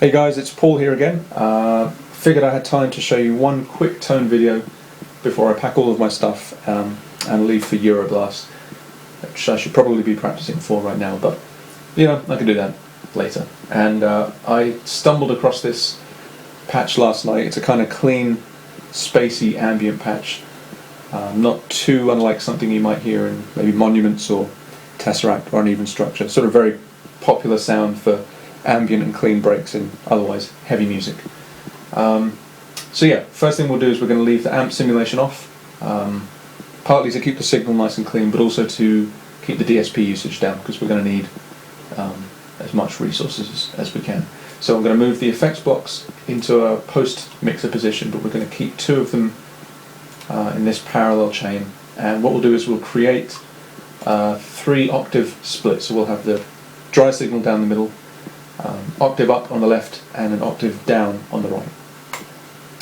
Hey guys, it's Paul here again. Figured I had time to show you one quick tone video before I pack all of my stuff and leave for Euroblast, which I should probably be practicing for right now, but you know, I can do that later. And I stumbled across this patch last night. It's a kind of clean, spacey ambient patch, not too unlike something you might hear in maybe Monuments or Tesseract or Uneven Structure. Sort of very popular sound for ambient and clean breaks in otherwise heavy music. So yeah, first thing we'll do is we're going to leave the amp simulation off, partly to keep the signal nice and clean, but also to keep the DSP usage down, because we're going to need as much resources as we can. So I'm going to move the effects blocks into a post-mixer position, but we're going to keep two of them in this parallel chain, and what we'll do is we'll create 3 octave splits. So we'll have the dry signal down the middle, octave up on the left, and an octave down on the right.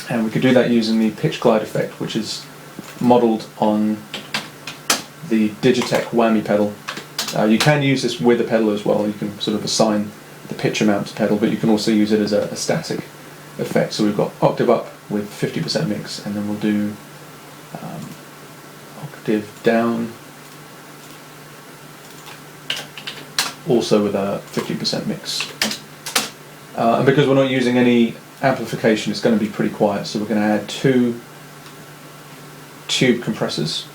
And we could do that using the pitch glide effect, which is modelled on the Digitech whammy pedal. You can use this with a pedal as well. You can sort of assign the pitch amount to pedal, but you can also use it as a static effect. So we've got octave up with 50% mix, and then we'll do octave down also with a 50% mix. And because we're not using any amplification, it's going to be pretty quiet, so we're going to add 2 tube compressors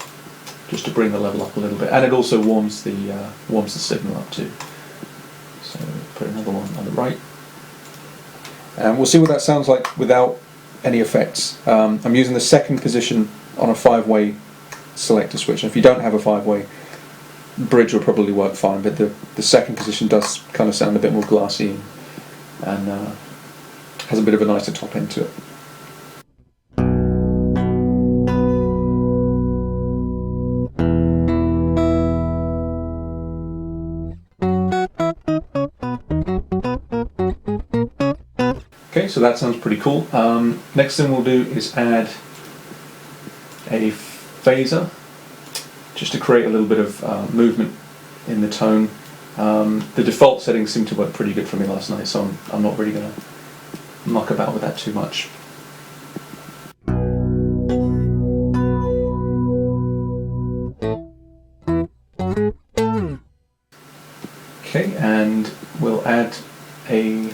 just to bring the level up a little bit, and it also warms the signal up too. So put another one on the right, and we'll see what that sounds like without any effects. I'm using the second position on a 5-way selector switch, and if you don't have a 5-way, bridge will probably work fine, but the second position does kind of sound a bit more glassy and has a bit of a nicer top end to it. Okay, so that sounds pretty cool. Next thing we'll do is add a phaser, just to create a little bit of movement in the tone. The default settings seem to work pretty good for me last night, so I'm not really going to muck about with that too much. Okay, and we'll add a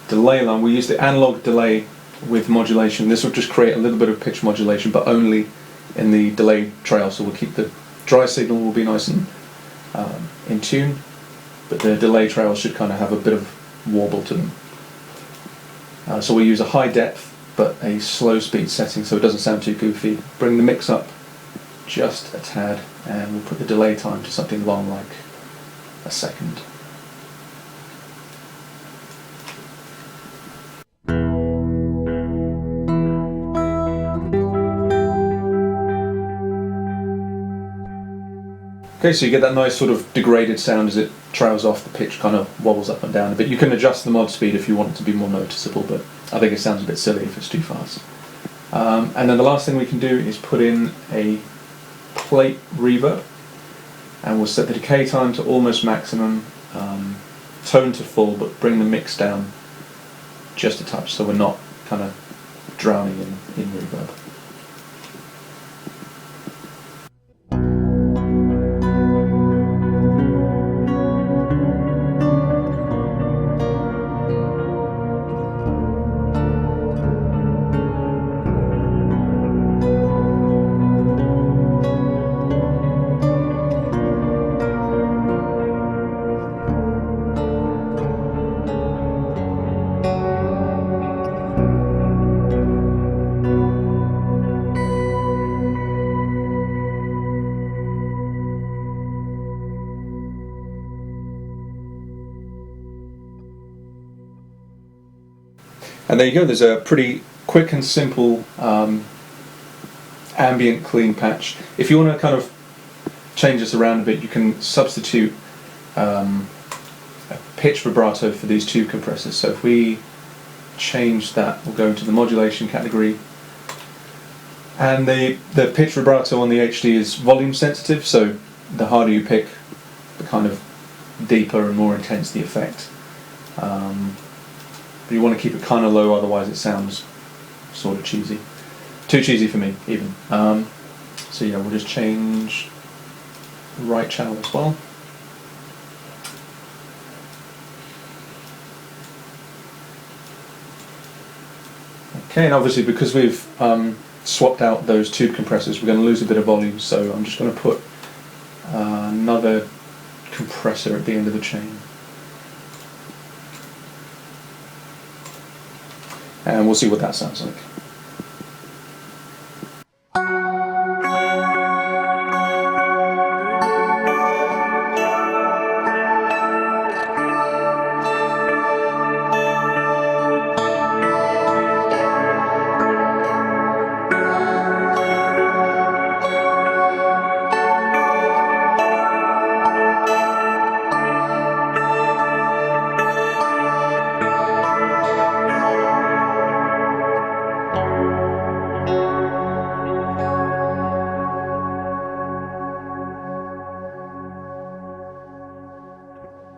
delay line. We use the analog delay with modulation. This will just create a little bit of pitch modulation, but only in the delay trail, so we'll keep the dry signal will be nice and in tune, but the delay trails should kind of have a bit of warble to them. So we'll use a high depth but a slow speed setting so it doesn't sound too goofy. Bring the mix up just a tad, and we'll put the delay time to something long like a second. Okay, so you get that nice sort of degraded sound as it trails off, the pitch kind of wobbles up and down a bit. You can adjust the mod speed if you want it to be more noticeable, but I think it sounds a bit silly if it's too fast. And then the last thing we can do is put in a plate reverb, and we'll set the decay time to almost maximum, tone to full, but bring the mix down just a touch so we're not kind of drowning in reverb. And there you go, there's a pretty quick and simple ambient clean patch. If you want to kind of change this around a bit, you can substitute a pitch vibrato for these tube compressors. So if we change that, we'll go into the modulation category, and the pitch vibrato on the HD is volume sensitive, so the harder you pick, the kind of deeper and more intense the effect. but you want to keep it kind of low, otherwise it sounds sort of cheesy. Too cheesy for me, even. So yeah, we'll just change the right channel as well. Okay, and obviously because we've swapped out those tube compressors, we're going to lose a bit of volume, so I'm just going to put another compressor at the end of the chain. And we'll see what that sounds like.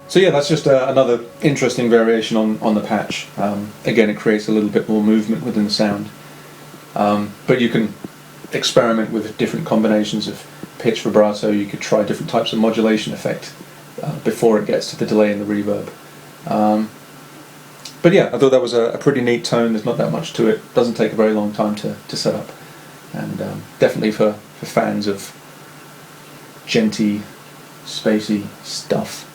So yeah, that's just another interesting variation on the patch. Again, it creates a little bit more movement within the sound. But you can experiment with different combinations of pitch, vibrato. You could try different types of modulation effect before it gets to the delay and the reverb. But yeah, I thought that was a pretty neat tone. There's not that much to it. Doesn't take a very long time to set up. And definitely for fans of djenty, spacey stuff.